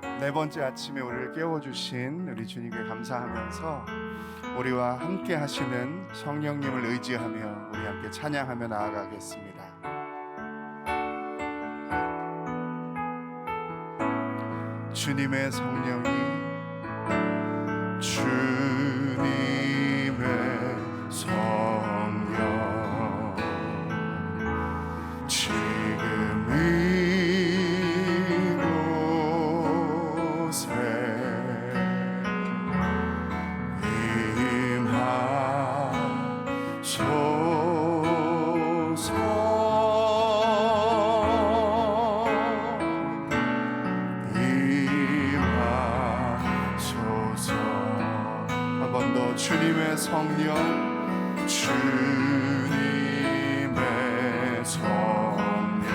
네 번째 아침에 우리를 깨워주신 우리 주님께 감사하면서 우리와 함께 하시는 성령님을 의지하며 우리 함께 찬양하며 나아가겠습니다. 주님의 성령이 주님의 성령 지금 이곳에 임하소서. 한 번 더 주님의 성령 주님의 성령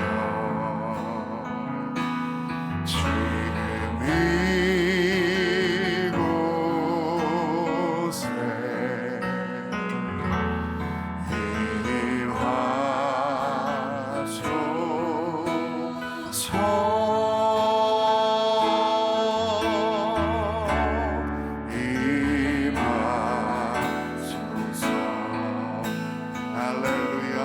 지금 이곳에 임하소서. 할렐루야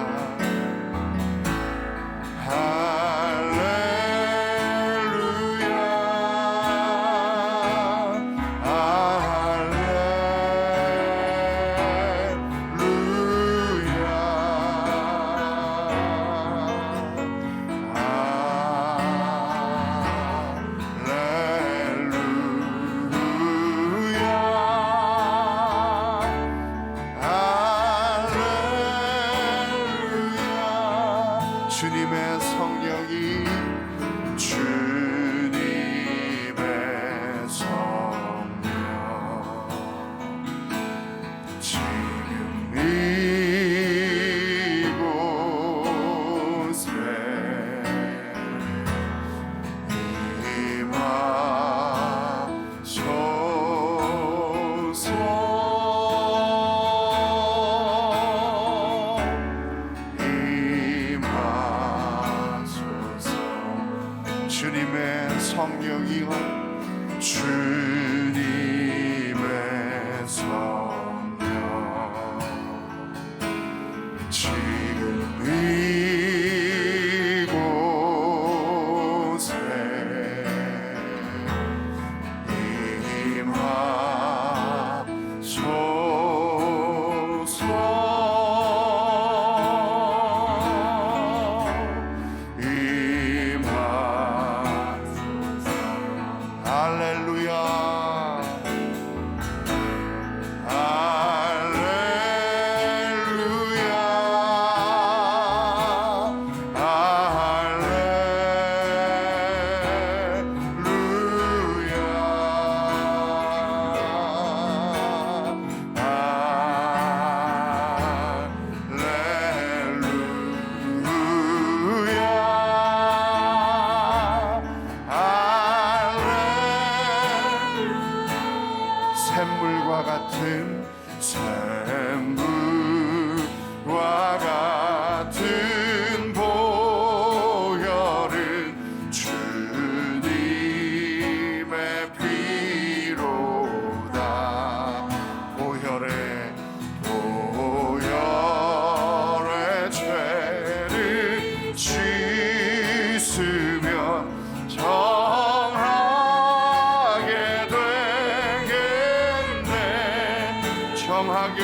주님의 성령이 주님의 성령 지금 이곳에 임하소서. 주님의 성령이여 주님의 성령 지금 이곳에 임하소서. 할렐루야 샘물과 같은 샘물과 같은 보혈은 주님의 피로다. 보혈의 죄를 씻으면 정하게 되겠네. 정하게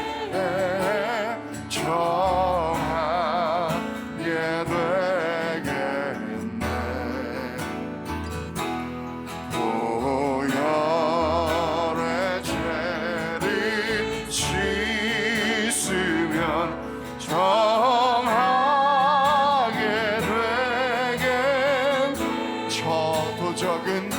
되겠네. 정하게 되겠네. 보혈의 죄를 씻으면 정하게 되겠네. 저도 적은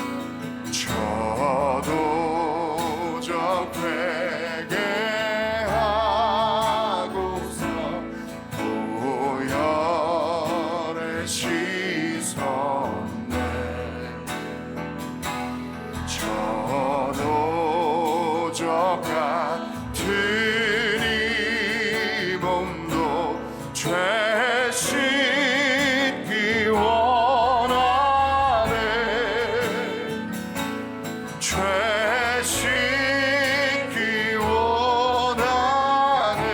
죄 씻기 원하네 죄 씻기 원하네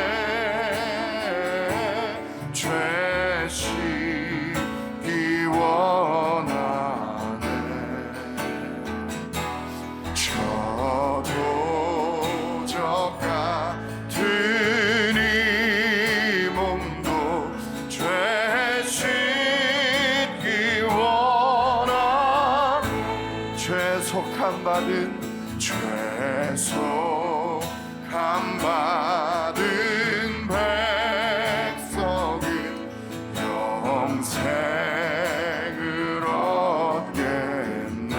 죄 씻기 원하네 저도 저 같은 이 몸도 죄 씻기 원하네 죄속함 받은 죄속함 받은 백성은 영생을 얻겠네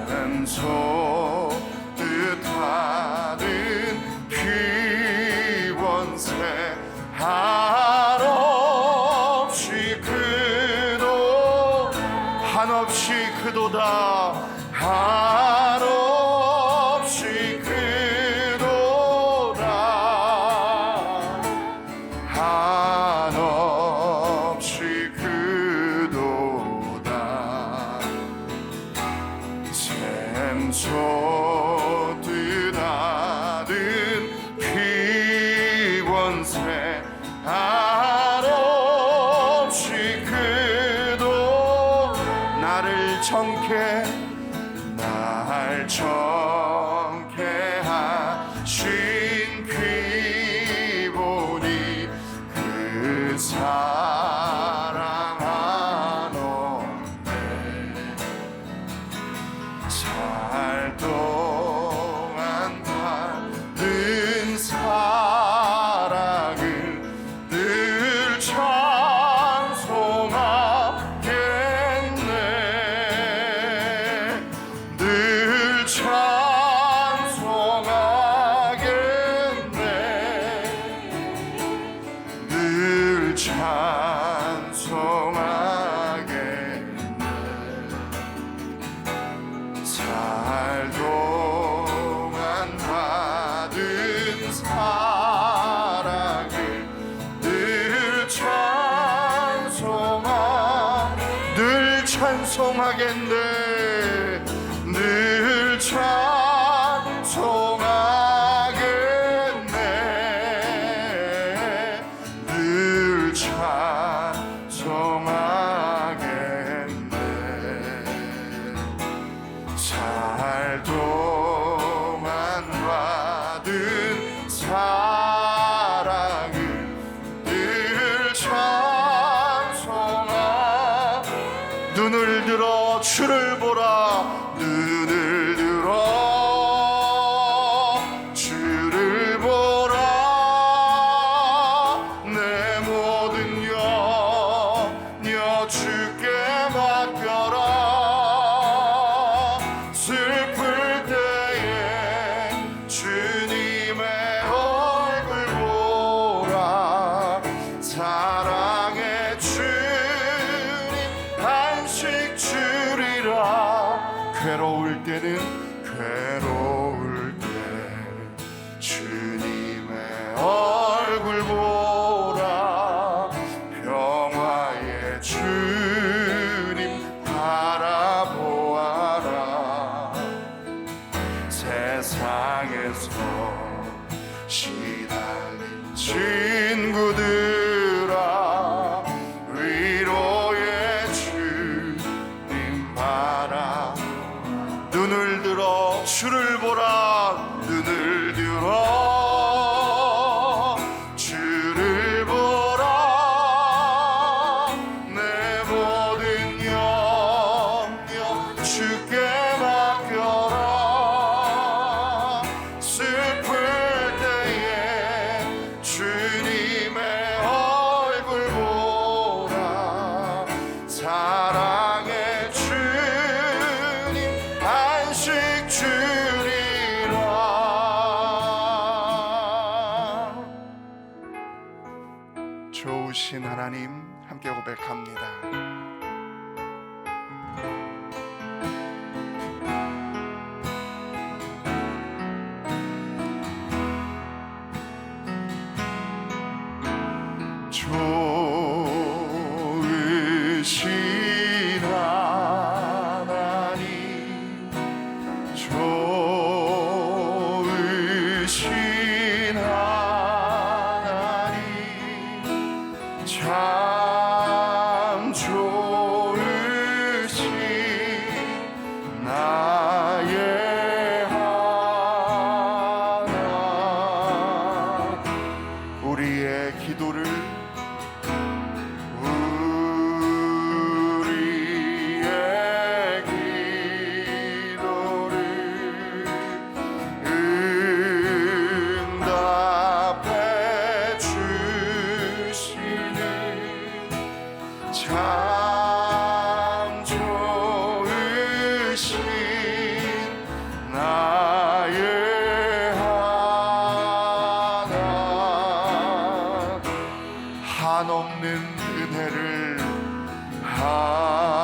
왼손 뜻하는 피원세 한없이 그도 한없이 그도다 한없이 그도다 한없이 그도다 샘솟듯 하는 피원세 한없이 그도 나를 정케 하신 피보니 그 사랑 한없네 살 동안 받은 사랑을 늘 찬송하겠네 늘 찬송하겠네 늘 찬송하겠네 살 동안 받은 사랑을 늘 찬송하겠네 늘 찬송하겠네 늘 찬송하겠네 살 동안 받은 사랑을 늘 찬송하 눈을 들어 주를 보라 눈을 들어 주를 보라 내 모든 염려 주께 맡겨라 슬플 때에 주님의 얼굴 보라 사랑의 주님 안식 주리라 괴로울 때는 괴로울 때 주님의 얼굴 보라 평화의 주님 바라보아라 세상에서 시달린 친구들아 위로의 주님 바라 눈을 들어 주를 보라 눈을 들어 주를 보라 내 모든 염려 주께 맡겨라 슬플 때에 주님의 얼굴 보라 사랑의 주님 안식 주리라 좋으신 하나님 함께 고백합니다. 좋으신 하나님, 좋으신 하나님, 참 좋으신 나의 하나님. 우리의 기도를 응답해 주시는 참 좋으신 나의 하나님. 한없는 은혜를, 한없는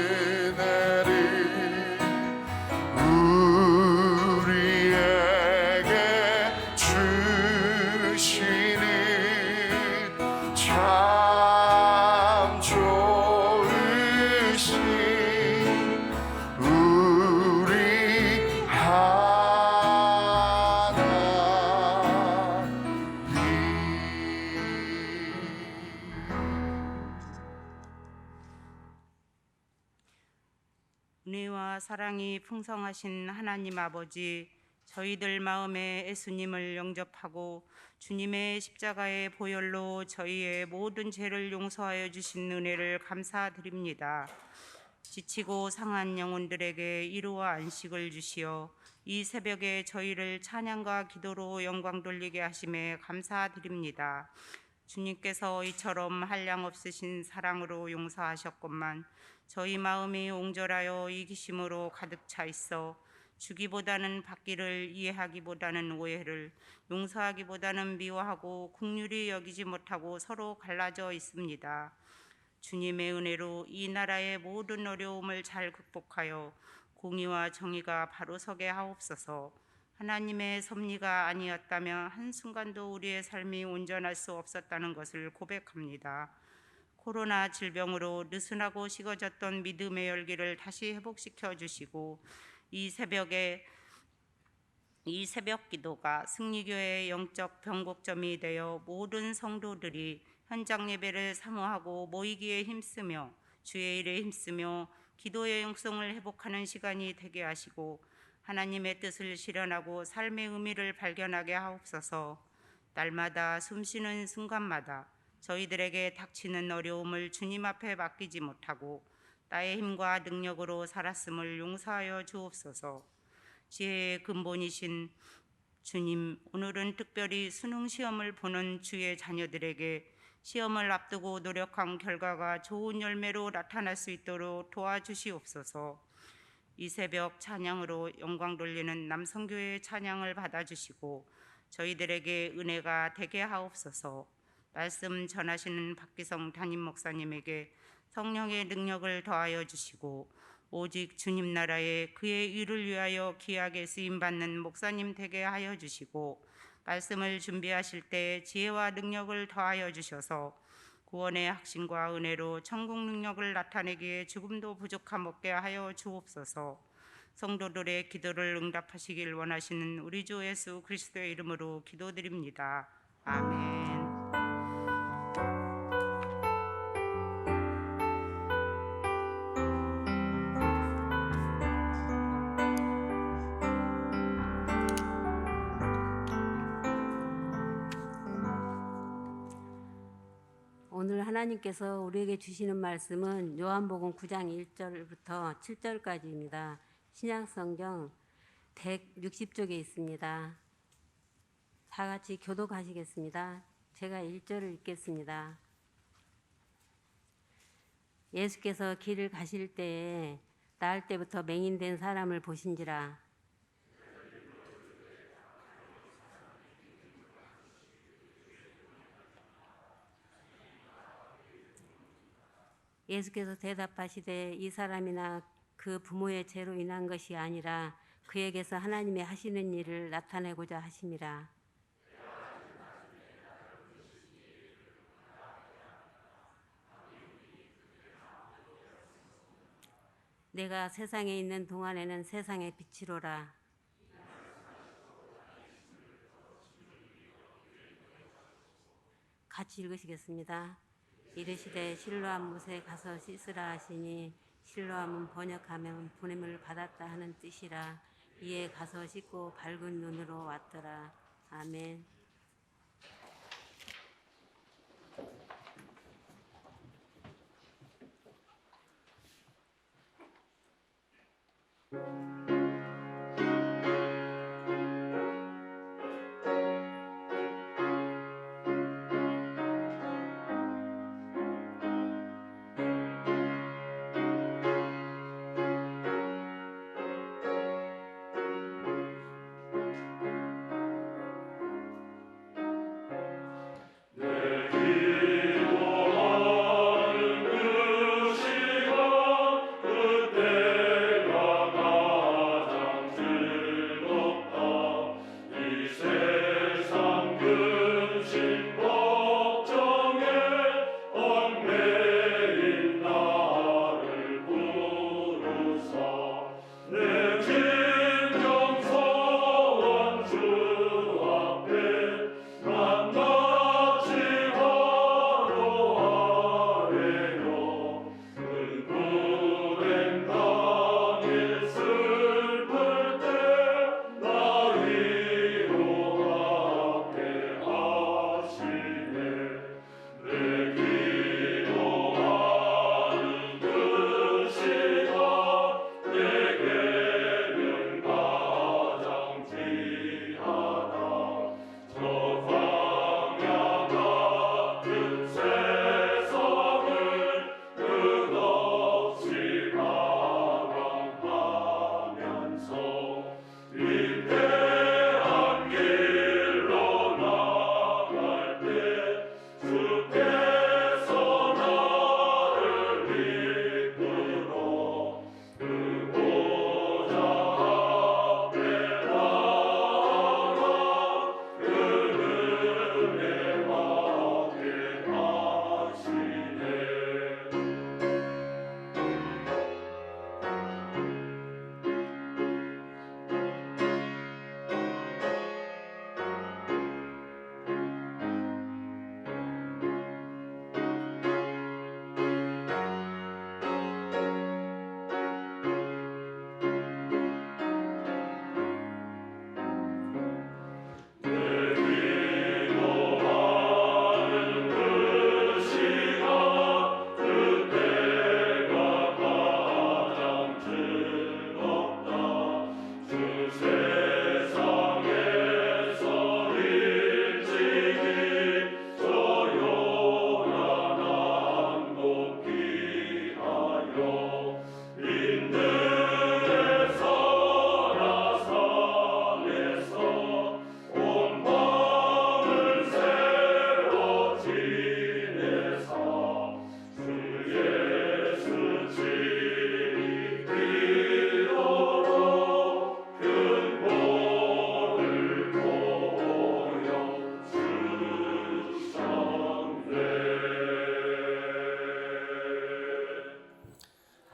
은혜를 우리에게 주시는 참 좋으신 우리 은혜와 사랑이 풍성하신 하나님 아버지, 저희들 마음에 예수님을 영접하고 주님의 십자가의 보혈로 저희의 모든 죄를 용서하여 주신 은혜를 감사드립니다. 지치고 상한 영혼들에게 위로와 안식을 주시어 이 새벽에 저희를 찬양과 기도로 영광 돌리게 하심에 감사드립니다. 주님께서 이처럼 한량 없으신 사랑으로 용서하셨건만 저희 마음이 옹졸하여 이기심으로 가득 차 있어 주기보다는 받기를, 이해하기보다는 오해를, 용서하기보다는 미워하고 긍휼히 여기지 못하고 서로 갈라져 있습니다. 주님의 은혜로 이 나라의 모든 어려움을 잘 극복하여 공의와 정의가 바로 서게 하옵소서. 하나님의 섭리가 아니었다면 한순간도 우리의 삶이 온전할 수 없었다는 것을 고백합니다. 코로나 질병으로 느슨하고 식어졌던 믿음의 열기를 다시 회복시켜 주시고 이 새벽 기도가 승리교회의 영적 변곡점이 되어 모든 성도들이 현장 예배를 사모하고 모이기에 힘쓰며 주의 일에 힘쓰며 기도의 영성을 회복하는 시간이 되게 하시고 하나님의 뜻을 실현하고 삶의 의미를 발견하게 하옵소서. 날마다 숨쉬는 순간마다 저희들에게 닥치는 어려움을 주님 앞에 맡기지 못하고 나의 힘과 능력으로 살았음을 용서하여 주옵소서. 지혜의 근본이신 주님, 오늘은 특별히 수능 시험을 보는 주의 자녀들에게 시험을 앞두고 노력한 결과가 좋은 열매로 나타날 수 있도록 도와주시옵소서. 이 새벽 찬양으로 영광 돌리는 남성교회의 찬양을 받아주시고 저희들에게 은혜가 되게 하옵소서. 말씀 전하시는 박기성 담임 목사님에게 성령의 능력을 더하여 주시고 오직 주님 나라에 그의 일을 위하여 귀하게 쓰임받는 목사님 되게 하여 주시고 말씀을 준비하실 때 지혜와 능력을 더하여 주셔서 구원의 확신과 은혜로 천국 능력을 나타내기에 조금도 부족함 없게 하여 주옵소서. 성도들의 기도를 응답하시길 원하시는 우리 주 예수 그리스도의 이름으로 기도드립니다. 아멘. 오늘 하나님께서 우리에게 주시는 말씀은 요한복음 9장 1절부터 7절까지입니다. 신약성경 160쪽에 있습니다. 다 같이 교독하시겠습니다. 제가 1절을 읽겠습니다. 예수께서 길을 가실 때에 나을 때부터 맹인된 사람을 보신지라. 예수께서 대답하시되 이 사람이나 그 부모의 죄로 인한 것이 아니라 그에게서 하나님의 하시는 일을 나타내고자 하심이라. 내가 세상에 있는 동안에는 세상의 빛이로라. 같이 읽으시겠습니다. 이르시되 실로암 못에 가서 씻으라 하시니 실로암은 번역하면 보냄을 받았다 하는 뜻이라. 이에 가서 씻고 밝은 눈으로 왔더라. 아멘.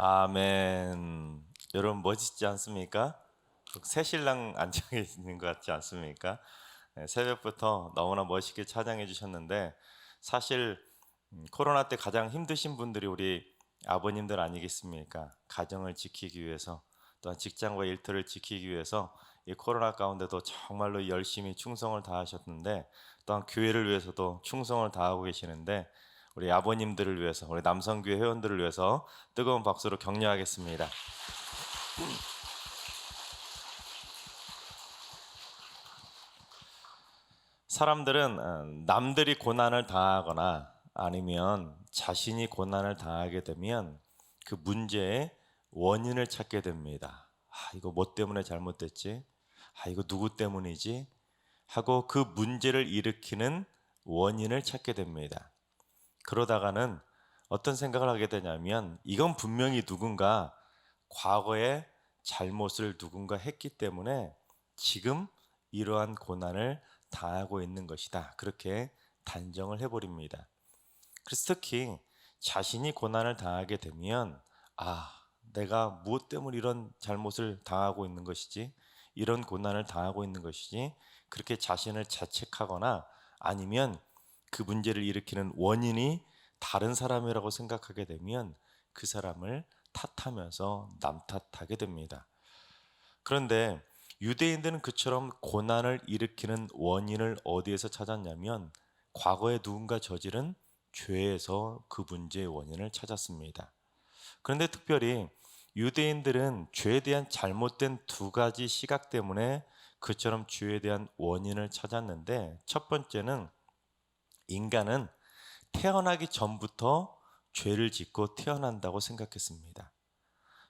아멘. 여러분 멋있지 않습니까? 새신랑 앉아 계시는 것 같지 않습니까? 네, 새벽부터 너무나 멋있게 찬양해 주셨는데 사실 코로나 때 가장 힘드신 분들이 우리 아버님들 아니겠습니까? 가정을 지키기 위해서 또한 직장과 일터를 지키기 위해서 이 코로나 가운데도 정말로 열심히 충성을 다하셨는데 또한 교회를 위해서도 충성을 다하고 계시는데 우리 아버님들을 위해서 우리 남성교회 회원들을 위해서 뜨거운 박수로 격려하겠습니다. 사람들은 남들이 고난을 당하거나 아니면 자신이 고난을 당하게 되면 그 문제의 원인을 찾게 됩니다. 이거 뭐 때문에 잘못됐지? 이거 누구 때문이지? 하고 그 문제를 일으키는 원인을 찾게 됩니다. 그러다가는 어떤 생각을 하게 되냐면 이건 분명히 누군가 과거에 잘못을 누군가 했기 때문에 지금 이러한 고난을 당하고 있는 것이다. 그렇게 단정을 해버립니다. 그래서 특히 자신이 고난을 당하게 되면 내가 무엇 때문에 이런 잘못을 당하고 있는 것이지, 이런 고난을 당하고 있는 것이지, 그렇게 자신을 자책하거나 아니면 그 문제를 일으키는 원인이 다른 사람이라고 생각하게 되면 그 사람을 탓하면서 남 탓하게 됩니다. 그런데 유대인들은 그처럼 고난을 일으키는 원인을 어디에서 찾았냐면 과거에 누군가 저지른 죄에서 그 문제의 원인을 찾았습니다. 그런데 특별히 유대인들은 죄에 대한 잘못된 두 가지 시각 때문에 그처럼 죄에 대한 원인을 찾았는데, 첫 번째는 인간은 태어나기 전부터 죄를 짓고 태어난다고 생각했습니다.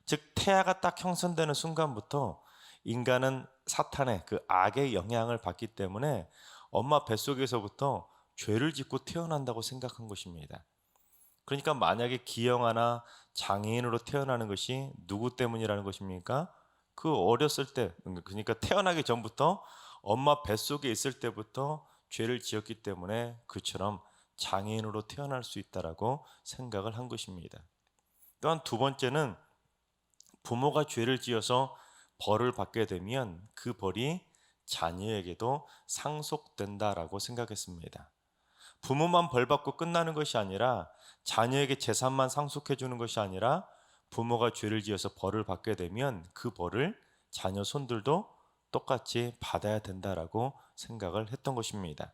즉 태아가 딱 형성되는 순간부터 인간은 사탄의 그 악의 영향을 받기 때문에 엄마 뱃속에서부터 죄를 짓고 태어난다고 생각한 것입니다. 그러니까 만약에 기형아나 장애인으로 태어나는 것이 누구 때문이라는 것입니까? 그 어렸을 때, 그러니까 태어나기 전부터 엄마 뱃속에 있을 때부터 죄를 지었기 때문에 그처럼 장애인으로 태어날 수 있다라고 생각을 한 것입니다. 또한 두 번째는 부모가 죄를 지어서 벌을 받게 되면 그 벌이 자녀에게도 상속된다라고 생각했습니다. 부모만 벌 받고 끝나는 것이 아니라, 자녀에게 재산만 상속해 주는 것이 아니라, 부모가 죄를 지어서 벌을 받게 되면 그 벌을 자녀 손들도 똑같이 받아야 된다라고 생각을 했던 것입니다.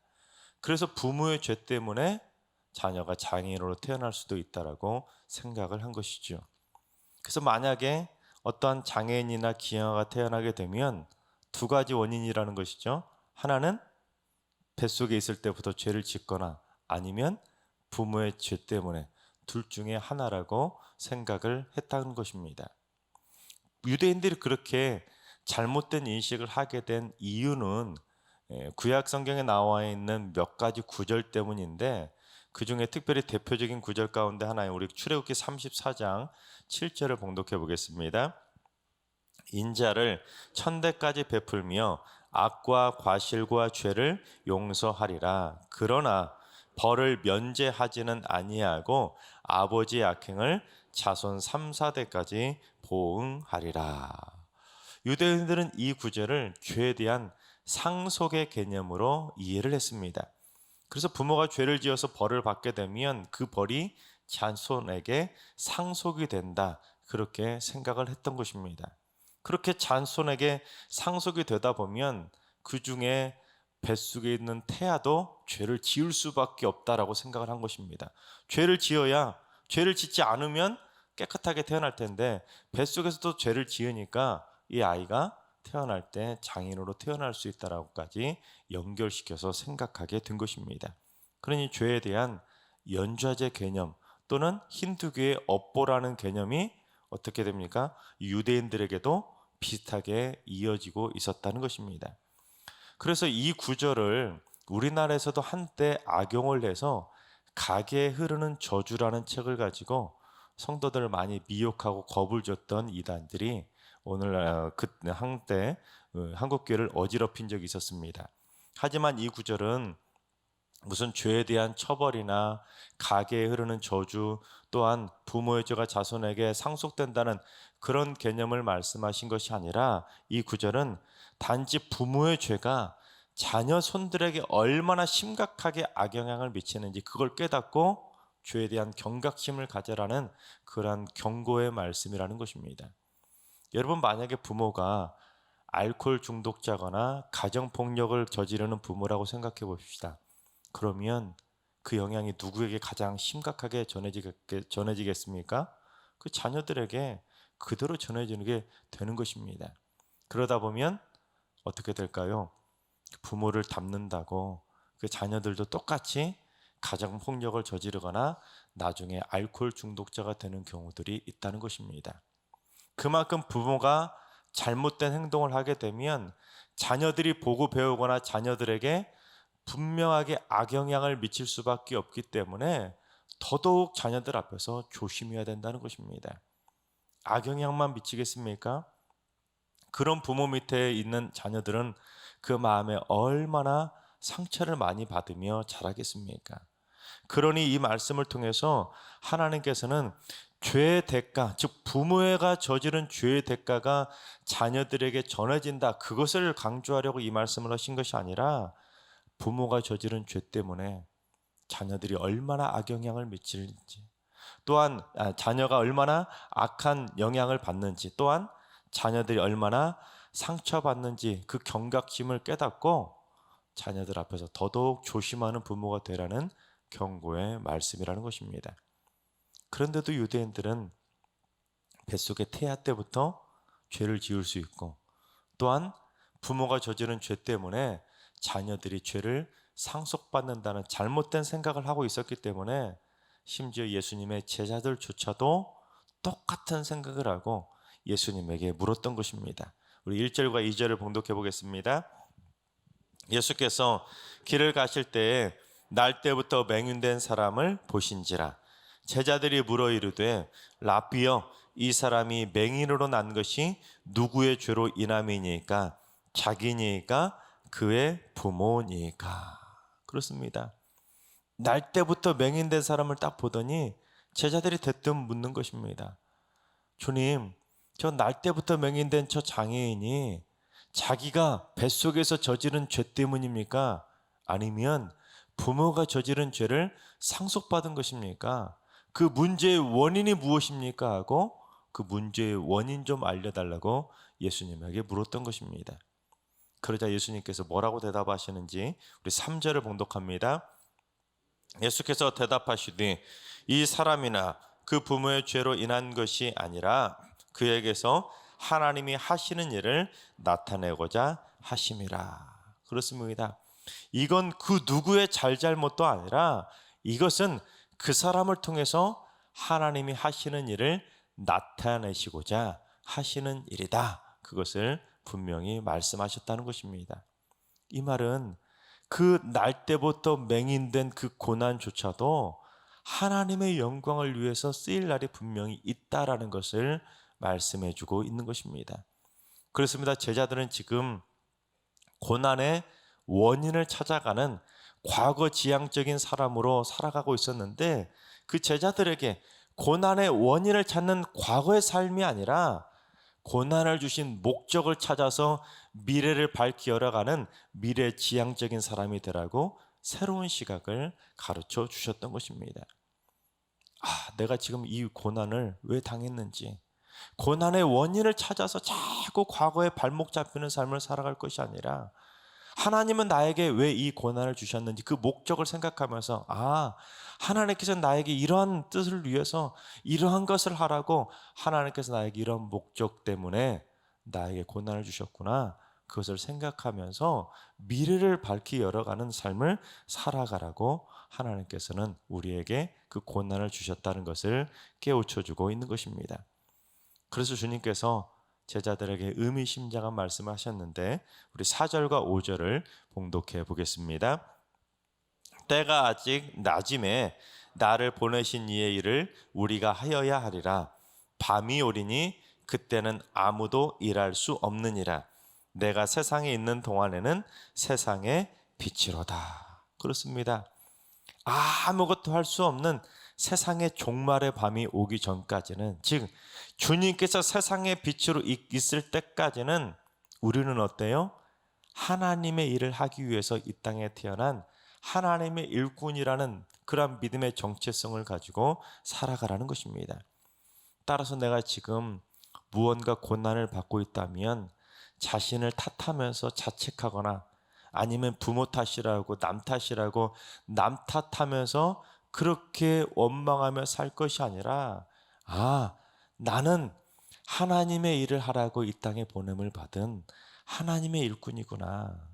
그래서 부모의 죄 때문에 자녀가 장애인으로 태어날 수도 있다라고 생각을 한 것이죠. 그래서 만약에 어떠한 장애인이나 기형아가 태어나게 되면 두 가지 원인이라는 것이죠. 하나는 뱃속에 있을 때부터 죄를 짓거나 아니면 부모의 죄 때문에, 둘 중에 하나라고 생각을 했다는 것입니다. 유대인들이 그렇게 잘못된 인식을 하게 된 이유는 구약 성경에 나와 있는 몇 가지 구절 때문인데, 그 중에 특별히 대표적인 구절 가운데 하나인 우리 출애굽기 34장 7절을 봉독해 보겠습니다. 인자를 천대까지 베풀며 악과 과실과 죄를 용서하리라. 그러나 벌을 면제하지는 아니하고 아버지의 악행을 자손 3, 4대까지 보응하리라. 유대인들은 이 구절을 죄에 대한 상속의 개념으로 이해를 했습니다. 그래서 부모가 죄를 지어서 벌을 받게 되면 그 벌이 자손에게 상속이 된다, 그렇게 생각을 했던 것입니다. 그렇게 자손에게 상속이 되다 보면 그 중에 뱃속에 있는 태아도 죄를 지을 수밖에 없다라고 생각을 한 것입니다. 죄를 지어야, 죄를 짓지 않으면 깨끗하게 태어날 텐데 뱃속에서도 죄를 지으니까 이 아이가 태어날 때 장애인으로 태어날 수 있다라고까지 연결시켜서 생각하게 된 것입니다. 그러니 죄에 대한 연좌제 개념 또는 힌두교의 업보라는 개념이 어떻게 됩니까? 유대인들에게도 비슷하게 이어지고 있었다는 것입니다. 그래서 이 구절을 우리나라에서도 한때 악용을 해서 가게에 흐르는 저주라는 책을 가지고 성도들을 많이 미혹하고 겁을 줬던 이단들이 오늘 그 한때 한국교회를 어지럽힌 적이 있었습니다. 하지만 이 구절은 무슨 죄에 대한 처벌이나 가게에 흐르는 저주, 또한 부모의 죄가 자손에게 상속된다는 그런 개념을 말씀하신 것이 아니라, 이 구절은 단지 부모의 죄가 자녀 손들에게 얼마나 심각하게 악영향을 미치는지 그걸 깨닫고 죄에 대한 경각심을 가져라는 그러한 경고의 말씀이라는 것입니다. 여러분, 만약에 부모가 알코올 중독자거나 가정폭력을 저지르는 부모라고 생각해 봅시다. 그러면 그 영향이 누구에게 가장 심각하게 전해지겠습니까? 그 자녀들에게 그대로 전해지는 게 되는 것입니다. 그러다 보면 어떻게 될까요? 부모를 닮는다고 그 자녀들도 똑같이 가정폭력을 저지르거나 나중에 알코올 중독자가 되는 경우들이 있다는 것입니다. 그만큼 부모가 잘못된 행동을 하게 되면 자녀들이 보고 배우거나 자녀들에게 분명하게 악영향을 미칠 수밖에 없기 때문에 더더욱 자녀들 앞에서 조심해야 된다는 것입니다. 악영향만 미치겠습니까? 그런 부모 밑에 있는 자녀들은 그 마음에 얼마나 상처를 많이 받으며 자라겠습니까? 그러니 이 말씀을 통해서 하나님께서는 죄의 대가, 즉 부모가 저지른 죄의 대가가 자녀들에게 전해진다. 그것을 강조하려고 이 말씀을 하신 것이 아니라 부모가 저지른 죄 때문에 자녀들이 얼마나 악영향을 미칠지, 또한 자녀가 얼마나 악한 영향을 받는지, 또한 자녀들이 얼마나 상처받는지 그 경각심을 깨닫고 자녀들 앞에서 더더욱 조심하는 부모가 되라는 경고의 말씀이라는 것입니다. 그런데도 유대인들은 뱃속의 태아 때부터 죄를 지을 수 있고, 또한 부모가 저지른 죄 때문에 자녀들이 죄를 상속받는다는 잘못된 생각을 하고 있었기 때문에 심지어 예수님의 제자들조차도 똑같은 생각을 하고 예수님에게 물었던 것입니다. 우리 1절과 2절을 봉독해 보겠습니다. 예수께서 길을 가실 때에 날 때부터 맹인된 사람을 보신지라. 제자들이 물어 이르되 라삐여, 이 사람이 맹인으로 난 것이 누구의 죄로 인함이니까? 자기니까 그의 부모니까? 그렇습니다. 날 때부터 맹인된 사람을 딱 보더니 제자들이 대뜸 묻는 것입니다. 주님, 저 날 때부터 맹인된 저 장애인이 자기가 뱃속에서 저지른 죄 때문입니까? 아니면 부모가 저지른 죄를 상속받은 것입니까? 그 문제의 원인이 무엇입니까? 하고 그 문제의 원인 좀 알려달라고 예수님에게 물었던 것입니다. 그러자 예수님께서 뭐라고 대답하시는지 우리 3절을 봉독합니다. 예수께서 대답하시되 이 사람이나 그 부모의 죄로 인한 것이 아니라 그에게서 하나님이 하시는 일을 나타내고자 하심이라. 그렇습니다. 이건 그 누구의 잘잘못도 아니라 이것은 그 사람을 통해서 하나님이 하시는 일을 나타내시고자 하시는 일이다. 그것을 분명히 말씀하셨다는 것입니다. 이 말은 그 날 때부터 맹인된 그 고난조차도 하나님의 영광을 위해서 쓰일 날이 분명히 있다라는 것을 말씀해 주고 있는 것입니다. 그렇습니다. 제자들은 지금 고난의 원인을 찾아가는 과거 지향적인 사람으로 살아가고 있었는데, 그 제자들에게 고난의 원인을 찾는 과거의 삶이 아니라 고난을 주신 목적을 찾아서 미래를 밝히 열어가는 미래 지향적인 사람이 되라고 새로운 시각을 가르쳐 주셨던 것입니다. 내가 지금 이 고난을 왜 당했는지, 고난의 원인을 찾아서 자꾸 과거에 발목 잡히는 삶을 살아갈 것이 아니라 하나님은 나에게 왜 이 고난을 주셨는지 그 목적을 생각하면서 하나님께서 나에게 이러한 뜻을 위해서 이러한 것을 하라고, 하나님께서 나에게 이런 목적 때문에 나에게 고난을 주셨구나, 그것을 생각하면서 미래를 밝히 열어가는 삶을 살아가라고 하나님께서는 우리에게 그 고난을 주셨다는 것을 깨우쳐주고 있는 것입니다. 그래서 주님께서 제자들에게 의미심장한 말씀을 하셨는데 우리 4절과 5절을 봉독해 보겠습니다. 때가 아직 낮임에 나를 보내신 이의 일을 우리가 하여야 하리라. 밤이 오리니 그때는 아무도 일할 수 없느니라. 내가 세상에 있는 동안에는 세상의 빛이로다. 그렇습니다. 아무것도 할 수 없는 세상의 종말의 밤이 오기 전까지는, 즉 주님께서 세상의 빛으로 있을 때까지는 우리는 어때요? 하나님의 일을 하기 위해서 이 땅에 태어난 하나님의 일꾼이라는 그런 믿음의 정체성을 가지고 살아가라는 것입니다. 따라서 내가 지금 무언가 고난을 받고 있다면 자신을 탓하면서 자책하거나 아니면 부모 탓이라고 남 탓이라고 남 탓하면서 그렇게 원망하며 살 것이 아니라 나는 하나님의 일을 하라고 이 땅에 보냄을 받은 하나님의 일꾼이구나.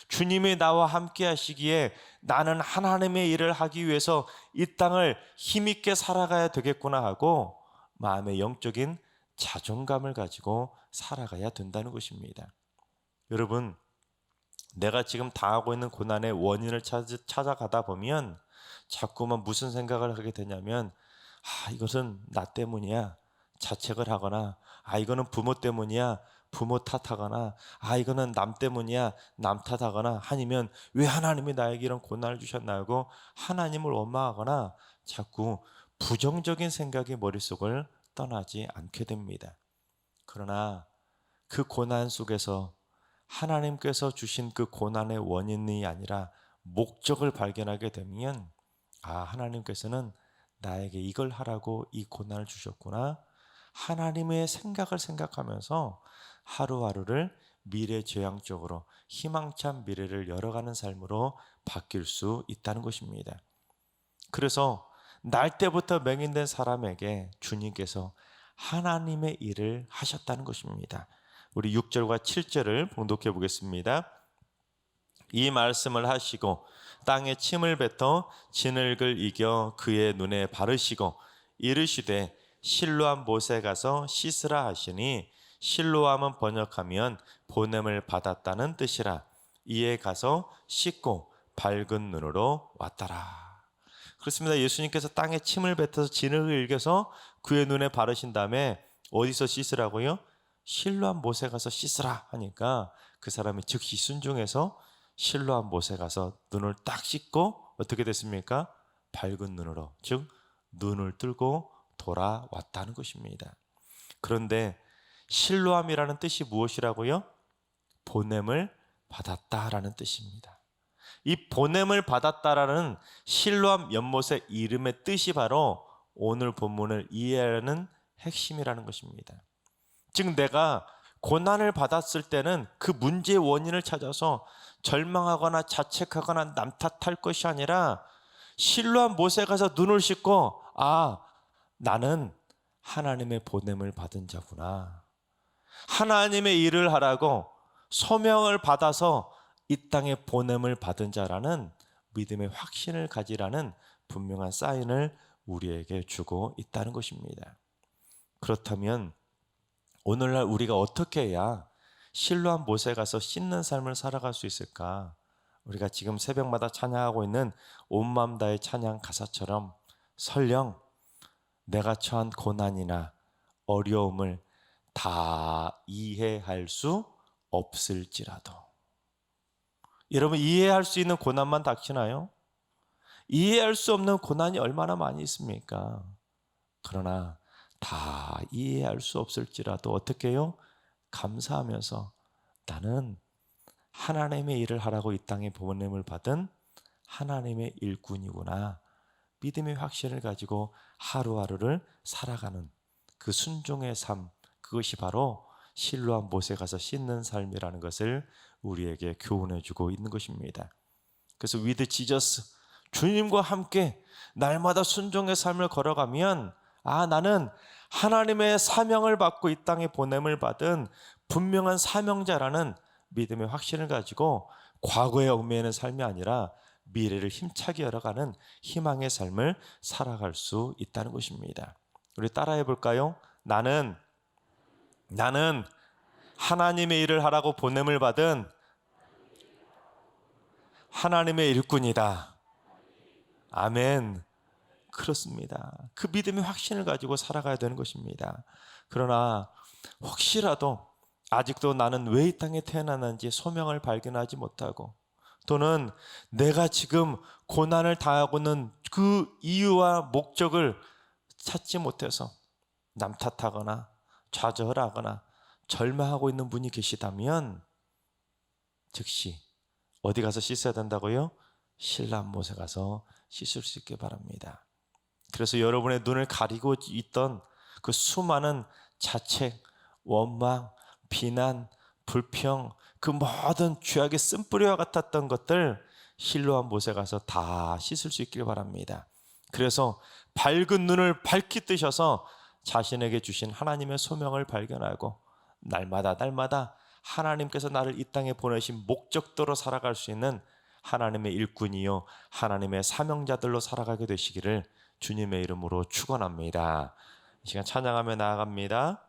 주님이 나와 함께 하시기에 나는 하나님의 일을 하기 위해서 이 땅을 힘있게 살아가야 되겠구나 하고 마음의 영적인 자존감을 가지고 살아가야 된다는 것입니다. 여러분, 내가 지금 당하고 있는 고난의 원인을 찾아가다 보면 자꾸만 무슨 생각을 하게 되냐면 이것은 나 때문이야, 자책을 하거나 이거는 부모 때문이야, 부모 탓하거나 이거는 남 때문이야, 남 탓하거나, 아니면 왜 하나님이 나에게 이런 고난을 주셨나 하고 하나님을 원망하거나 자꾸 부정적인 생각이 머릿속을 떠나지 않게 됩니다. 그러나 그 고난 속에서 하나님께서 주신 그 고난의 원인이 아니라 목적을 발견하게 되면, 하나님께서는 나에게 이걸 하라고 이 고난을 주셨구나. 하나님의 생각을 생각하면서 하루하루를 미래지향적으로 희망찬 미래를 열어가는 삶으로 바뀔 수 있다는 것입니다. 그래서 날 때부터 맹인된 사람에게 주님께서 하나님의 일을 하셨다는 것입니다. 우리 6절과 7절을 봉독해 보겠습니다. 이 말씀을 하시고 땅에 침을 뱉어 진흙을 이겨 그의 눈에 바르시고 이르시되 실로암 못에 가서 씻으라 하시니, 실로암은 번역하면 보냄을 받았다는 뜻이라. 이에 가서 씻고 밝은 눈으로 왔더라. 그렇습니다. 예수님께서 땅에 침을 뱉어서 진흙을 일겨서 그의 눈에 바르신 다음에 어디서 씻으라고요? 실로암 못에 가서 씻으라 하니까 그 사람이 즉시 순종해서 실로암 못에 가서 눈을 딱 씻고 어떻게 됐습니까? 밝은 눈으로, 즉 눈을 뜨고 돌아왔다는 것입니다. 그런데 실로암이라는 뜻이 무엇이라고요? 보냄을 받았다라는 뜻입니다. 이 보냄을 받았다라는 실로암 연못의 이름의 뜻이 바로 오늘 본문을 이해하는 핵심이라는 것입니다. 즉 내가 고난을 받았을 때는 그 문제의 원인을 찾아서 절망하거나 자책하거나 남 탓할 것이 아니라 실로암 못에 가서 눈을 씻고 나는 하나님의 보냄을 받은 자구나. 하나님의 일을 하라고 소명을 받아서 이 땅에 보냄을 받은 자라는 믿음의 확신을 가지라는 분명한 사인을 우리에게 주고 있다는 것입니다. 그렇다면 오늘날 우리가 어떻게 해야 실로암 못에 가서 씻는 삶을 살아갈 수 있을까? 우리가 지금 새벽마다 찬양하고 있는 온 마음 다의 찬양 가사처럼 설령 내가 처한 고난이나 어려움을 다 이해할 수 없을지라도, 여러분 이해할 수 있는 고난만 닥치나요? 이해할 수 없는 고난이 얼마나 많이 있습니까? 그러나 다 이해할 수 없을지라도 어떻게 해요? 감사하면서 나는 하나님의 일을 하라고 이 땅에 보냄을 받은 하나님의 일꾼이구나, 믿음의 확신을 가지고 하루하루를 살아가는 그 순종의 삶, 그것이 바로 실로암 못에 가서 씻는 삶이라는 것을 우리에게 교훈해 주고 있는 것입니다. 그래서 with Jesus, 주님과 함께 날마다 순종의 삶을 걸어가면 나는 하나님의 사명을 받고 이 땅에 보냄을 받은 분명한 사명자라는 믿음의 확신을 가지고 과거에 얽매이는 삶이 아니라 미래를 힘차게 열어가는 희망의 삶을 살아갈 수 있다는 것입니다. 우리 따라해 볼까요? 나는 하나님의 일을 하라고 보냄을 받은 하나님의 일꾼이다. 아멘. 그렇습니다. 그 믿음의 확신을 가지고 살아가야 되는 것입니다. 그러나 혹시라도 아직도 나는 왜 이 땅에 태어났는지 소명을 발견하지 못하고, 또는 내가 지금 고난을 당하고 있는 그 이유와 목적을 찾지 못해서 남 탓하거나 좌절하거나 절망하고 있는 분이 계시다면 즉시 어디 가서 씻어야 된다고요? 실로암 못에 가서 씻을 수 있게 바랍니다. 그래서 여러분의 눈을 가리고 있던 그 수많은 자책, 원망, 비난, 불평, 그 모든 죄악의 쓴뿌리와 같았던 것들 실로암 못에 가서 다 씻을 수 있길 바랍니다. 그래서 밝은 눈을 밝히 뜨셔서 자신에게 주신 하나님의 소명을 발견하고 날마다 하나님께서 나를 이 땅에 보내신 목적도로 살아갈 수 있는 하나님의 일꾼이요 하나님의 사명자들로 살아가게 되시기를 주님의 이름으로 축원합니다. 이 시간 찬양하며 나아갑니다.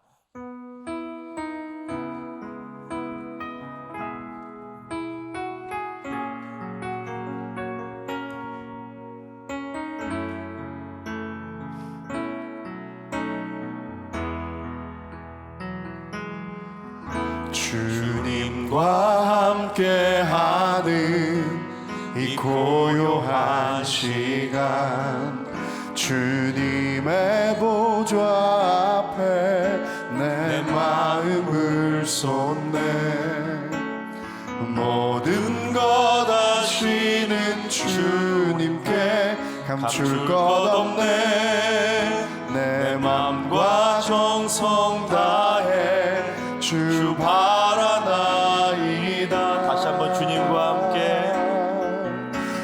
주님과 함께하는 이 고요한 시간, 주님의 보좌 앞에 내 마음을 쏟네. 모든 것 아시는 주님께 감출 것 없네. 내 맘과 정성 다해 주 바라나이다. 다시 한번 주님과 함께,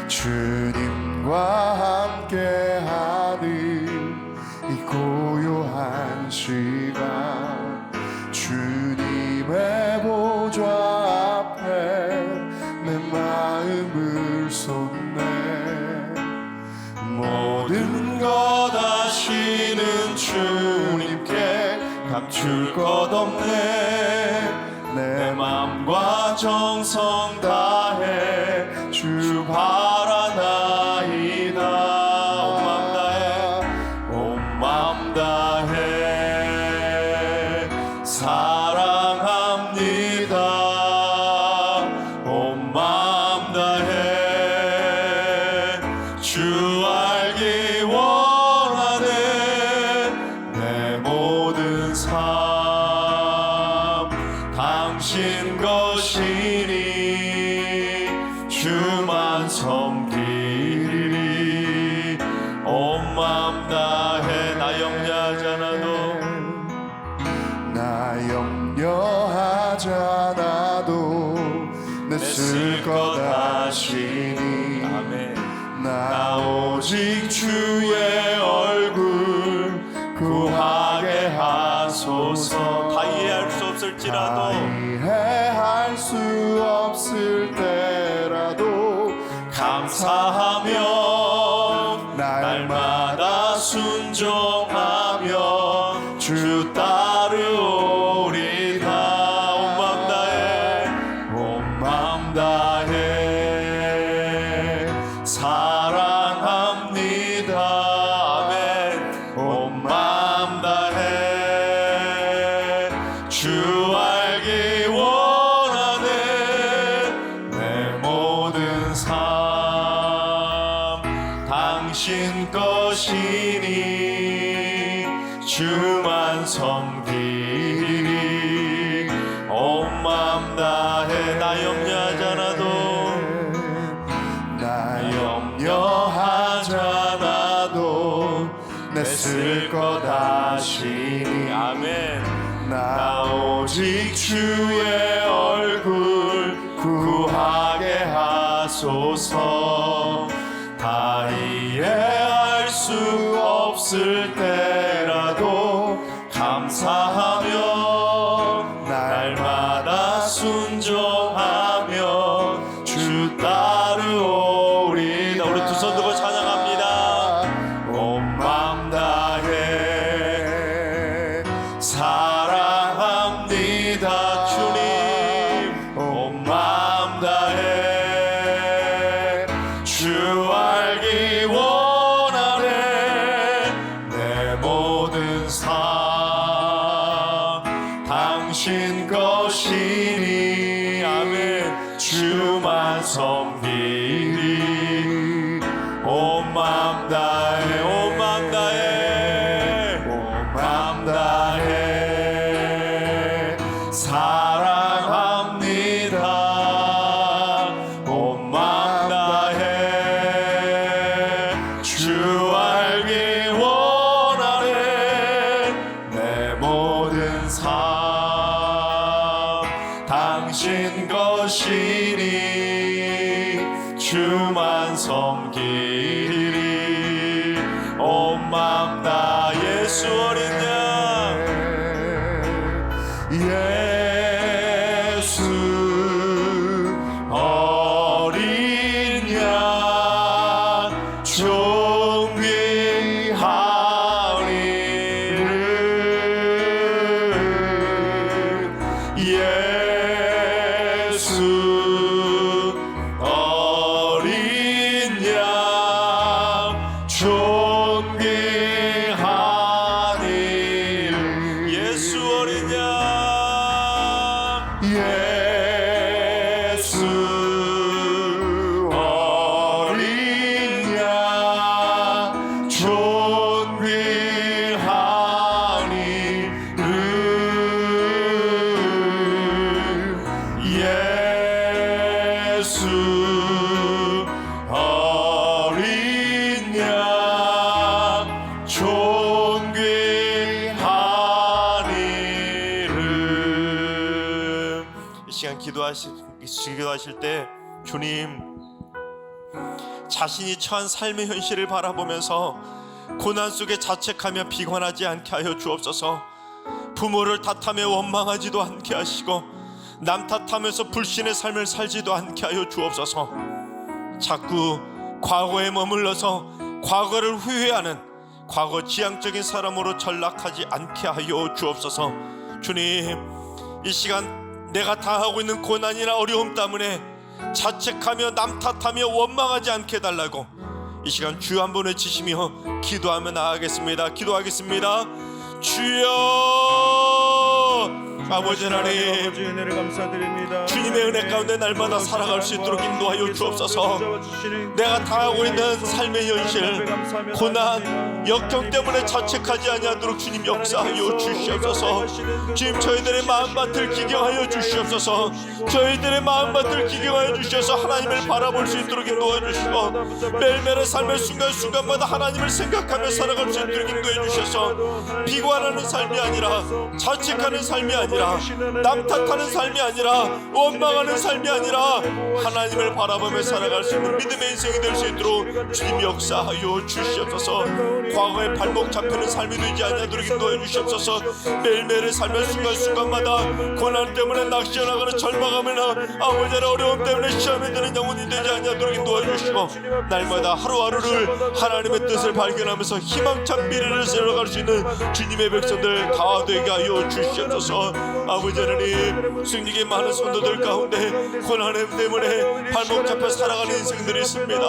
주님과 함께하는 이 고요한 시간, 주님의 보좌 앞에 내 마음을 쏟네. 모든 것 아시는 주님께 감출 것 없네. 내 맘과 정성 다해 주 바라나이다. 온 맘 다해 사랑합니다. 온 맘 다해 주 알기 원하네. 내 모든 삶 당신 것이니 주만 섬기리. 온 맘 다해 나 염려하지 않아도, 나 염려하지 않아도 내 쓸 것 아시니. 아멘. 나 오직 주의 얼굴 구하게 하소서. 다 이해할 수 없을지라도, 이해할 수 없을 때라도 감사하며 날마다 순종하며 주 따르오리다. 온 맘 다해, 온 맘 다해 사랑합니다. 아멘. 온 맘 다해 주 알기 원하네. 내 모든 삶 당신 것이니 주만 섬기리. 온 맘 다해 나 염려하지 않아도, 나 염려하지 않아도 내 쓸 것 아시니. 아멘. 나 오직 주의 얼굴 구하게 하소서. 다 이해할 수 없을 때라도 감사하며 날마다 순종하며 주 따르오리다. 우리 두 손 들고 찬양합니다. 온 맘 다해 사랑합니다. 주님 온 맘 다해 주 알기 원하네. 내 모든 삶 당신 것이니. 아멘. 주만 섬기리. 온 맘 다해, 온 맘 다해, 온 맘 다해 사랑합니다. 온 맘 다해 주 알기 원하네. 내 모든 삶 당신 것이니 주만 섬기리. 온 맘 다 예수 어린 양, 예수 어린 양 존귀하리를. 예수 어린 양 예수 어린 양 존귀한 이름. 이 시간 기도하실 때 주님, 자신이 처한 삶의 현실을 바라보면서 고난 속에 자책하며 비관하지 않게 하여 주옵소서. 부모를 탓하며 원망하지도 않게 하시고 남 탓하면서 불신의 삶을 살지도 않게 하여 주옵소서. 자꾸 과거에 머물러서 과거를 후회하는 과거 지향적인 사람으로 전락하지 않게 하여 주옵소서. 주님, 이 시간 내가 당하고 있는 고난이나 어려움 때문에 자책하며 남 탓하며 원망하지 않게 해달라고 이 시간 주여 한번 외치시며 기도하며 나아가겠습니다. 기도하겠습니다. 주여, 아버지 하나님, 은혜를 감사드립니다. 주님의 은혜 가운데 날마다 살아갈 수 있도록 인도하여 주옵소서. 내가 당하고 있는 삶의 현실, 고난, 역경 때문에 자책하지 아니하도록 주님 역사하여 주시옵소서. 주님, 저희들의 마음밭을 기경하여 주시옵소서. 저희들의 마음밭을 기경하여 주셔서 하나님을 바라볼 수 있도록 인도해 주시고 매일매일의 삶의 순간순간마다 하나님을 생각하며 살아갈 수 있도록 인도해 주셔서 비관하는 삶이 아니라, 자책하는 삶이 아니라, 남 탓하는 삶이 아니라, 원망하는 삶이 아니라 하나님을 바라보며 살아갈 수 있는 믿음의 인생이 될 수 있도록 주님 역사하여 주시옵소서. 과거에 발목 잡히는 삶이 되지 않도록 인도해 주시옵소서. 매일매일의 삶의 순간순간마다 고난 때문에 낚시어나가는 절망하며 아버지 어려움 때문에 시험에 드는 영혼이 되지 않도록 인도해 주시고 날마다 하루하루를 하나님의 뜻을 발견하면서 희망찬 미래를 세워갈 수 있는 주님의 백성들 다 되게 하여 주시옵소서. 아버지 하나님, 승리의 많은 성도들 가운데 고난 때문에 발목 잡혀 살아가는 인생들이 있습니다.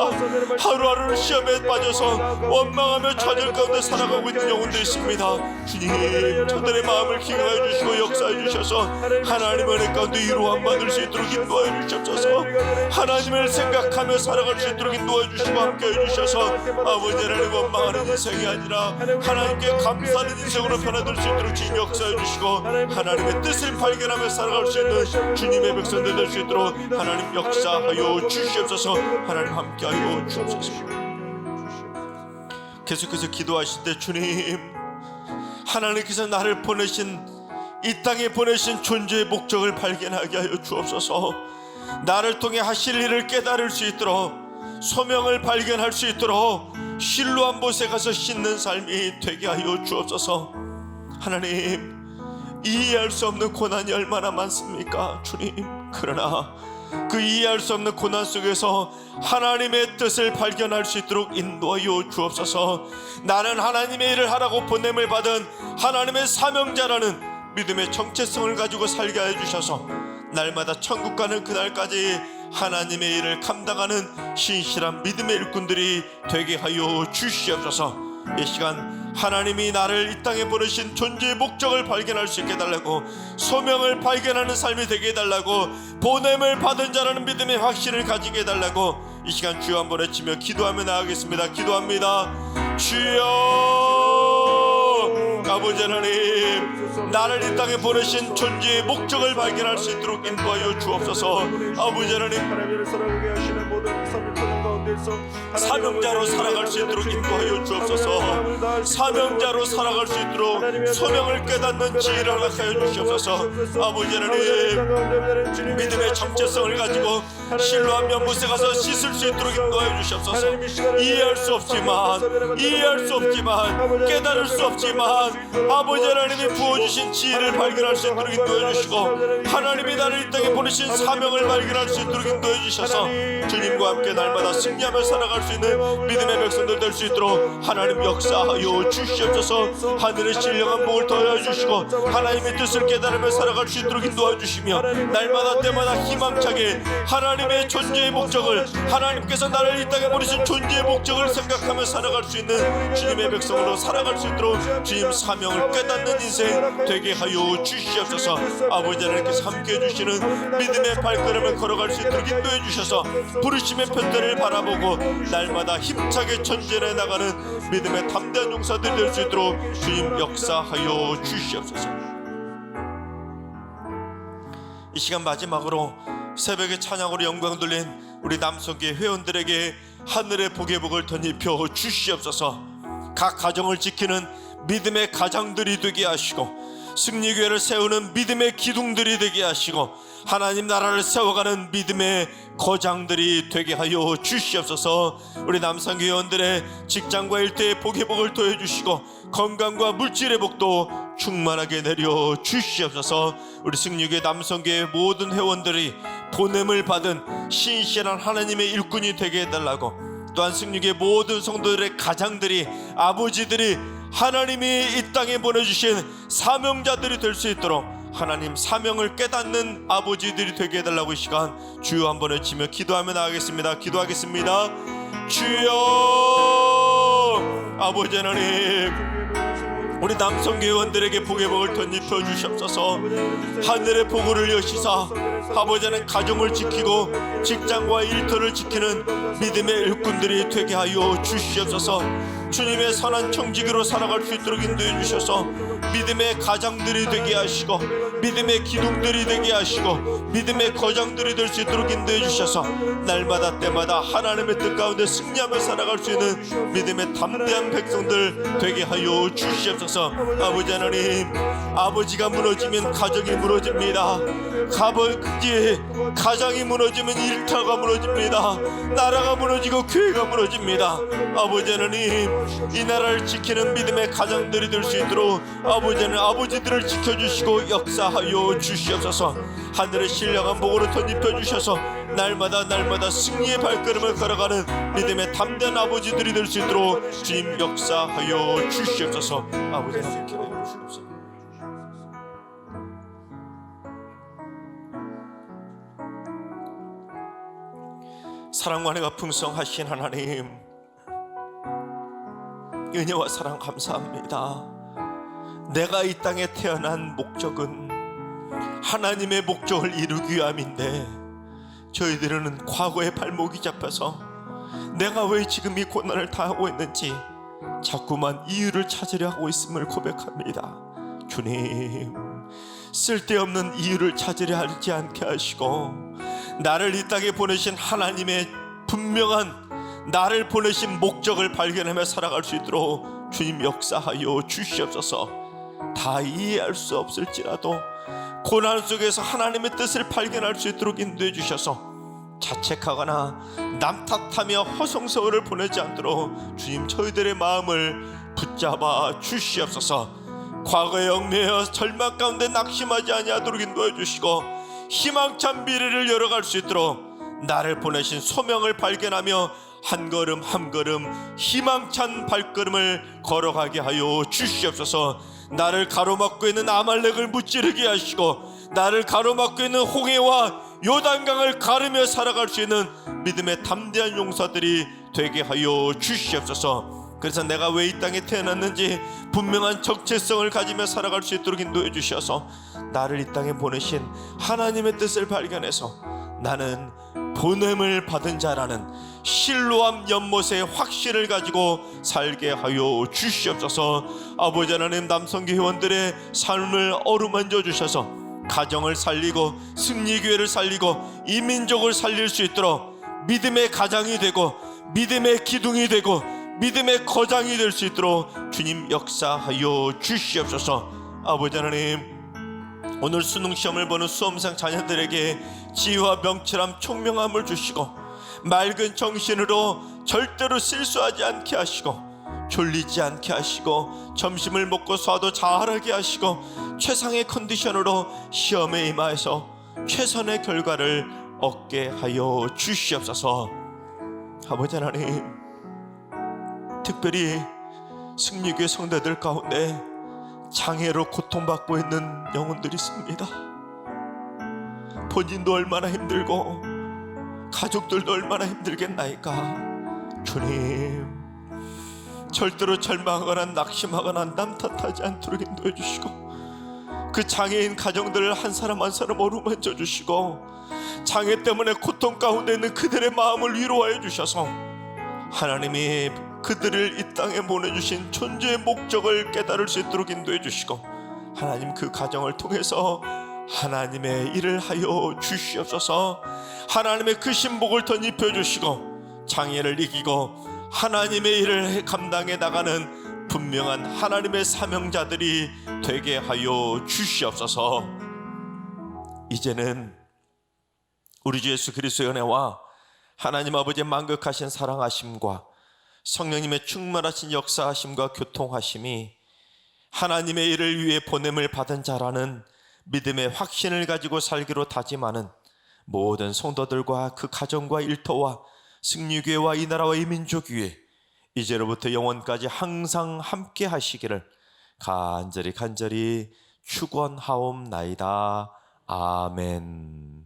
하루하루 시험에 빠져서 원망하며 좌절 가운데 살아가고 있는 영혼들이 있습니다. 주님, 저들의 마음을 기경하여 주시고 역사해 주셔서 하나님의 은혜 가운데 위로함 받을 수 있도록 인도하여 주옵소서. 하나님을 생각하며 살아갈 수 있도록 인도하여 주시고 함께해 주셔서 아버지 하나님, 원망하는 인생이 아니라 하나님께 감사하는 인생으로 변화될 수 있도록 주님 역사해 주시고 하나님의 뜻을 발견하며 살아갈 수 있는 주님의 백성들 될 수 있도록 하나님 역사하여 주시옵소서. 하나님 함께하여 주옵소서. 계속해서 기도하실 때 주님, 하나님께서 나를 보내신 이 땅에 보내신 존재의 목적을 발견하게 하여 주옵소서. 나를 통해 하실 일을 깨달을 수 있도록, 소명을 발견할 수 있도록 실로암 못에 가서 씻는 삶이 되게 하여 주옵소서. 하나님, 이해할 수 없는 고난이 얼마나 많습니까 주님. 그러나 그 이해할 수 없는 고난 속에서 하나님의 뜻을 발견할 수 있도록 인도하여 주옵소서. 나는 하나님의 일을 하라고 보냄을 받은 하나님의 사명자라는 믿음의 정체성을 가지고 살게 해 주셔서 날마다 천국 가는 그날까지 하나님의 일을 감당하는 신실한 믿음의 일꾼들이 되게 하여 주시옵소서. 이 시간 하나님이 나를 이 땅에 보내신 존재의 목적을 발견할 수 있게 해달라고, 소명을 발견하는 삶이 되게 해달라고, 보냄을 받은 자라는 믿음의 확신을 가지게 해달라고 이 시간 주여 한번 외치며 기도하며 나아가겠습니다. 기도합니다. 주여, 아버지 하나님, 나를 이 땅에 보내신 존재의 목적을 발견할 수 있도록 인도하여 주옵소서. 아버지 하나님, 사명자로 살아갈 수 있도록 인도하여 주옵소서. 사명자로 살아갈 수 있도록 소명을 깨닫는 지혜를 허락하여 주시옵소서. 아버지 하나님, 믿음의 정체성을 가지고 실로암 연못에 가서 씻을 수 있도록 인도하여 주시옵소서. 이해할 수 없지만 깨달을 수 없지만 아버지 하나님이 부어주신 지혜를 발견할 수 있도록 인도해 주시고 하나님이 나를 이 땅에 보내신 사명을 발견할 수 있도록 인도해 주셔서 주님과 함께 날마다 승리하며 살아갈 수 있는 믿음의 백성들 될 수 있도록 하나님 역사하여 주시옵소서. 하늘의 신령한 복을 더하여 주시고 하나님의 뜻을 깨달으며 살아갈 수 있도록 인도해 주시며 날마다 때마다 희망차게 하나님의 존재의 목적을, 하나님께서 나를 이 땅에 보내신 존재의 목적을 생각하며 살아갈 수 있는 주님의 백성으로 살아갈 수 있도록 주님 사명을 깨닫는 인생 되게 하여 주시옵소서. 아버지 하나님께서 함께해 주시는 믿음의 발걸음을 걸어갈 수 있도록 인도해 주셔서 부르심의 편대를 바라보고 날마다 힘차게 전진해 나가는 믿음의 담대한 용사들 될 수 있도록 주님 역사하여 주시옵소서. 이 시간 마지막으로 새벽에 찬양으로 영광 돌린 우리 남성교회 회원들에게 하늘의 복의 복을 덧입혀 주시옵소서. 각 가정을 지키는 믿음의 가장들이 되게 하시고 승리교회를 세우는 믿음의 기둥들이 되게 하시고 하나님 나라를 세워가는 믿음의 거장들이 되게 하여 주시옵소서. 우리 남성교회원들의 직장과 일터의 복의 복을 더해주시고 건강과 물질의 복도 충만하게 내려 주시옵소서. 우리 승리교회 남성교회 모든 회원들이 보냄을 받은 신실한 하나님의 일꾼이 되게 해달라고, 또한 승리교회 모든 성도들의 가장들이, 아버지들이 하나님이 이 땅에 보내주신 사명자들이 될 수 있도록 하나님 사명을 깨닫는 아버지들이 되게 해달라고 이 시간 주여 한번 외치며 기도하며 나가겠습니다. 기도하겠습니다. 주여, 아버지 하나님, 우리 남성교회원들에게 복의 복을 덧입혀 주시옵소서. 하늘의 복을 여시사 아버지 하나님 가정을 지키고 직장과 일터를 지키는 믿음의 일꾼들이 되게 하여 주시옵소서. 주님의 선한 청지기로 살아갈 수 있도록 인도해 주셔서 믿음의 가장들이 되게 하시고 믿음의 기둥들이 되게 하시고 믿음의 거장들이 될 수 있도록 인도해 주셔서 날마다 때마다 하나님의 뜻 가운데 승리하며 살아갈 수 있는 믿음의 담대한 백성들 되게 하여 주시옵소서. 아버지 하나님, 아버지가 무너지면 가정이 무너집니다. 가정이 무너지면 일터가 무너집니다. 나라가 무너지고 교회가 무너집니다. 아버지 하나님, 이 나라를 지키는 믿음의 가장들이 될 수 있도록 아버지 하나님, 아버지들을 지켜주시고 역사하여 주시옵소서. 하늘의 신령한 복으로 덧입혀 주셔서 날마다 승리의 발걸음을 걸어가는 믿음의 담대한 아버지들이 될 수 있도록 주님 역사하여 주시옵소서. 아버지 하나님 기도해 주시옵소서. 사랑과 은혜가 풍성하신 하나님, 은혜와 사랑 감사합니다. 내가 이 땅에 태어난 목적은 하나님의 목적을 이루기 위함인데 저희들은 과거의 발목이 잡혀서 내가 왜 지금 이 고난을 당하고 있는지 자꾸만 이유를 찾으려 하고 있음을 고백합니다. 주님, 쓸데없는 이유를 찾으려 하지 않게 하시고 나를 이 땅에 보내신 하나님의 분명한 나를 보내신 목적을 발견하며 살아갈 수 있도록 주님 역사하여 주시옵소서. 다 이해할 수 없을지라도 고난 속에서 하나님의 뜻을 발견할 수 있도록 인도해 주셔서 자책하거나 남 탓하며 허송세월을 보내지 않도록 주님 저희들의 마음을 붙잡아 주시옵소서. 과거에 얽매여 절망 가운데 낙심하지 아니하도록 인도해 주시고 희망찬 미래를 열어갈 수 있도록 나를 보내신 소명을 발견하며 한 걸음 한 걸음 희망찬 발걸음을 걸어가게 하여 주시옵소서. 나를 가로막고 있는 아말렉을 무찌르게 하시고 나를 가로막고 있는 홍해와 요단강을 가르며 살아갈 수 있는 믿음의 담대한 용사들이 되게 하여 주시옵소서. 그래서 내가 왜 이 땅에 태어났는지 분명한 정체성을 가지며 살아갈 수 있도록 인도해 주셔서 나를 이 땅에 보내신 하나님의 뜻을 발견해서 나는 보냄을 받은 자라는 실로암 연못의 확신을 가지고 살게 하여 주시옵소서. 아버지 하나님, 남성교 회원들의 삶을 어루만져 주셔서 가정을 살리고 승리교회를 살리고 이 민족을 살릴 수 있도록 믿음의 가장이 되고 믿음의 기둥이 되고 믿음의 거장이 될 수 있도록 주님 역사하여 주시옵소서. 아버지 하나님, 오늘 수능시험을 보는 수험생 자녀들에게 지혜와 명철함 총명함을 주시고 맑은 정신으로 절대로 실수하지 않게 하시고 졸리지 않게 하시고 점심을 먹고 쏴도 잘하게 하시고 최상의 컨디션으로 시험에 임하여서 최선의 결과를 얻게 하여 주시옵소서. 아버지 하나님, 특별히 승리교회 성도들 가운데 장애로 고통받고 있는 영혼들이 있습니다. 본인도 얼마나 힘들고 가족들도 얼마나 힘들겠나이까. 주님, 절대로 절망하거나 낙심하거나 남 탓하지 않도록 인도해 주시고 그 장애인 가정들을 한 사람 한 사람 어루만져 주시고 장애 때문에 고통 가운데 있는 그들의 마음을 위로하여 주셔서 하나님이 그들을 이 땅에 보내주신 존재의 목적을 깨달을 수 있도록 인도해 주시고 하나님 그 가정을 통해서 하나님의 일을 하여 주시옵소서. 하나님의 그 신복을 덧입혀 주시고 장애를 이기고 하나님의 일을 감당해 나가는 분명한 하나님의 사명자들이 되게 하여 주시옵소서. 이제는 우리 주 예수 그리스도의 은혜와 하나님 아버지의 만극하신 사랑하심과 성령님의 충만하신 역사하심과 교통하심이 하나님의 일을 위해 보냄을 받은 자라는 믿음의 확신을 가지고 살기로 다짐하는 모든 성도들과 그 가정과 일터와 승리교회와 이 나라와 이 민족 위에 이제로부터 영원까지 항상 함께 하시기를 간절히 축원하옵나이다. 아멘.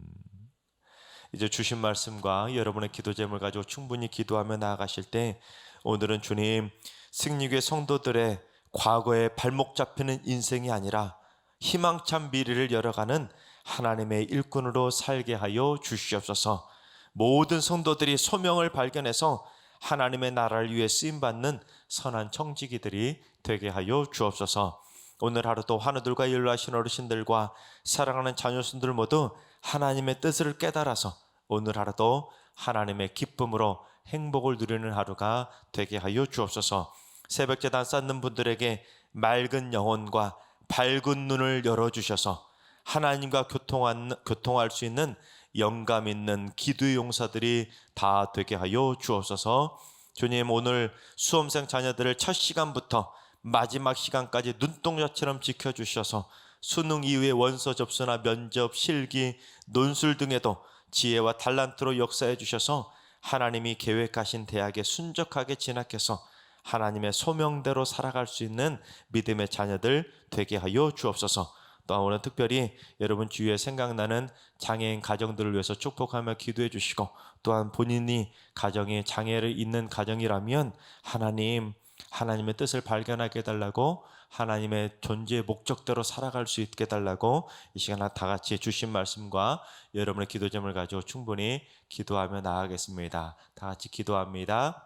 이제 주신 말씀과 여러분의 기도 제목을 가지고 충분히 기도하며 나아가실 때, 오늘은 주님, 승리교회 성도들의 과거에 발목 잡히는 인생이 아니라 희망찬 미래를 열어가는 하나님의 일꾼으로 살게 하여 주시옵소서. 모든 성도들이 소명을 발견해서 하나님의 나라를 위해 쓰임받는 선한 청지기들이 되게 하여 주옵소서. 오늘 하루도 환우들과 연로하신 어르신들과 사랑하는 자녀손들 모두 하나님의 뜻을 깨달아서 오늘 하루도 하나님의 기쁨으로 행복을 누리는 하루가 되게 하여 주옵소서. 새벽제단 쌓는 분들에게 맑은 영혼과 밝은 눈을 열어주셔서 하나님과 교통할 수 있는 영감 있는 기도의 용사들이 다 되게 하여 주옵소서. 주님, 오늘 수험생 자녀들을 첫 시간부터 마지막 시간까지 눈동자처럼 지켜주셔서 수능 이후의 원서 접수나 면접, 실기, 논술 등에도 지혜와 달란트로 역사해 주셔서 하나님이 계획하신 대학에 순적하게 진학해서 하나님의 소명대로 살아갈 수 있는 믿음의 자녀들 되게 하여 주옵소서. 또한 오늘 특별히 여러분 주위에 생각나는 장애인 가정들을 위해서 축복하며 기도해 주시고, 또한 본인이 가정에 장애를 있는 가정이라면 하나님의 뜻을 발견하게 해달라고, 하나님의 존재의 목적대로 살아갈 수 있게 해달라고 이 시간 다 같이 주신 말씀과 여러분의 기도 제목을 가지고 충분히 기도하며 나아가겠습니다. 다 같이 기도합니다.